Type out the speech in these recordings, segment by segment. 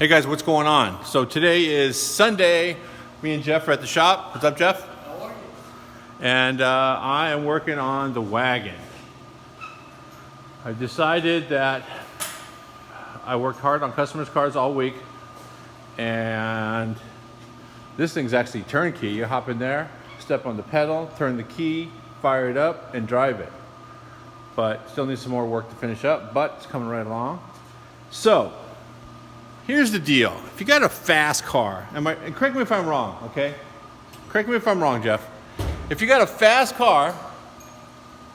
Hey guys, what's going on? So today is Sunday. Me and Jeff are at the shop. What's up, Jeff? How are you? And I am working on the Wagon. I decided that I worked hard on customers' cars all week, and this thing's actually turnkey. You hop in there, step on the pedal, turn the key, fire it up, and drive it. But still needs some more work to finish up, but it's coming right along. So, here's the deal. If you got a fast car, and correct me if I'm wrong, okay? Correct me if I'm wrong, Jeff. If you got a fast car,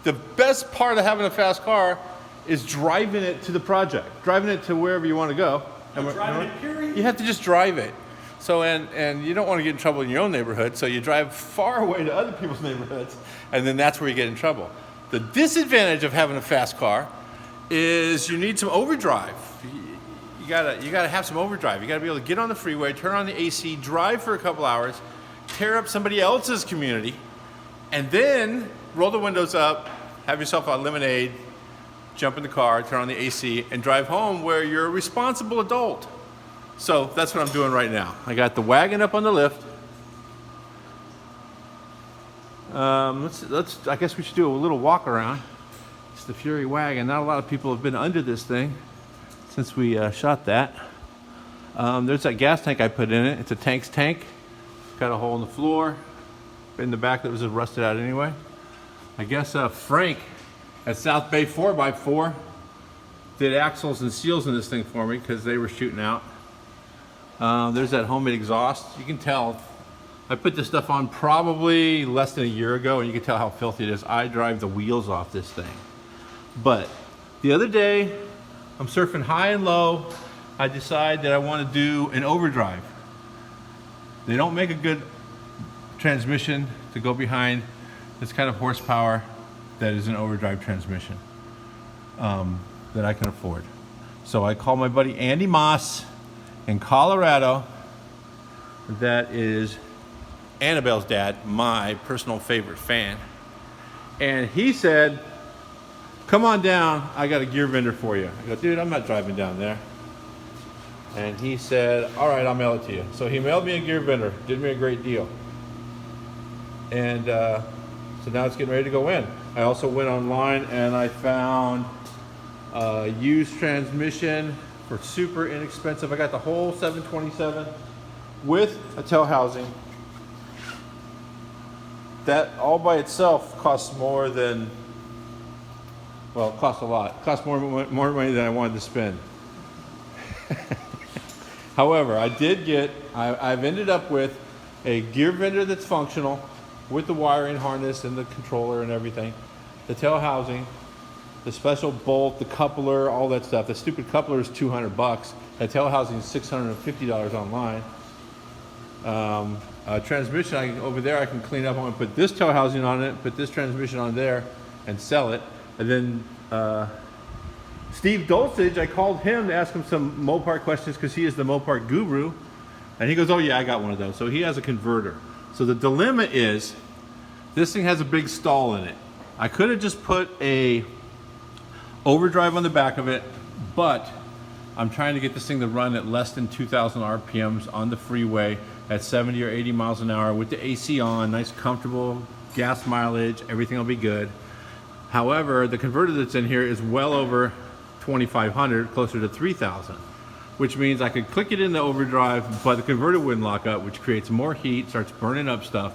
the best part of having a fast car is driving it to the project, driving it to wherever you want to go. Driving it, period. You have to just drive it. So, and you don't want to get in trouble in your own neighborhood, so you drive far away to other people's neighborhoods, and then that's where you get in trouble. The disadvantage of having a fast car is you need some overdrive. You gotta have some overdrive. You gotta be able to get on the freeway, turn on the AC, drive for a couple hours, tear up somebody else's community, and then roll the windows up, have yourself a lemonade, jump in the car, turn on the AC, and drive home where you're a responsible adult. So that's what I'm doing right now. I got the Wagon up on the lift. I guess we should do a little walk around. It's the Fury Wagon. Not a lot of people have been under this thing since we shot that. There's that gas tank I put in it. It's a tank's tank. Got a hole in the floor. In the back that was rusted out anyway. I guess Frank at South Bay 4x4 did axles and seals in this thing for me because they were shooting out. There's that homemade exhaust. You can tell I put this stuff on probably less than a year ago, and you can tell how filthy it is. I drive the wheels off this thing. But the other day, I'm surfing high and low. I decide that I want to do an overdrive. They don't make a good transmission to go behind this kind of horsepower that is an overdrive transmission that I can afford. So I call my buddy Andy Moss in Colorado. That is Annabelle's dad, my personal favorite fan. And he said, come on down, I got a gear vendor for you. I go, dude, I'm not driving down there. And he said, all right, I'll mail it to you. So he mailed me a gear vendor, did me a great deal. And so now it's getting ready to go in. I also went online and I found a used transmission for super inexpensive. I got the whole 727 with a tail housing. That all by itself costs more than, well, it costs a lot. It costs more money than I wanted to spend. However, I've ended up with a gear vendor that's functional with the wiring harness and the controller and everything, the tail housing, the special bolt, the coupler, all that stuff. The stupid coupler is $200. The tail housing is $650 online. Transmission over there I can clean up. I'm going to put this tail housing on it, put this transmission on there, and sell it. And then Steve Dulcich, I called him to ask him some Mopar questions because he is the Mopar guru. And he goes, oh yeah, I got one of those. So he has a converter. So the dilemma is, this thing has a big stall in it. I could have just put a overdrive on the back of it, but I'm trying to get this thing to run at less than 2,000 RPMs on the freeway at 70 or 80 miles an hour with the AC on, nice comfortable gas mileage, everything will be good. However, the converter that's in here is well over 2,500, closer to 3,000, which means I could click it in the overdrive, but the converter wouldn't lock up, which creates more heat, starts burning up stuff.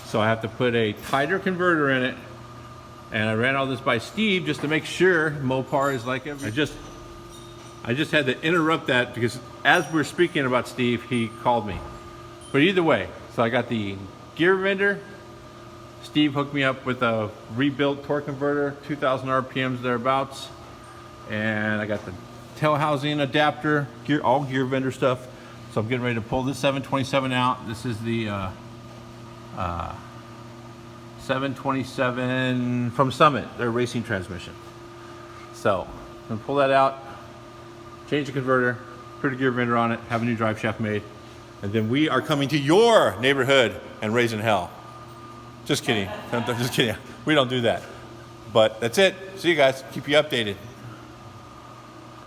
So I have to put a tighter converter in it. And I ran all this by Steve just to make sure Mopar is like every. I just had to interrupt that because as we're speaking about Steve, he called me. But either way, so I got the gear vendor. Steve hooked me up with a rebuilt torque converter, 2,000 RPMs thereabouts. And I got the tail housing adapter, all gear vendor stuff. So I'm getting ready to pull this 727 out. This is the 727 from Summit, their racing transmission. So I'm gonna pull that out, change the converter, put a gear vendor on it, have a new drive shaft made, and then we are coming to your neighborhood and raising hell. Just kidding. I'm just kidding. We don't do that. But that's it. See you guys. Keep you updated.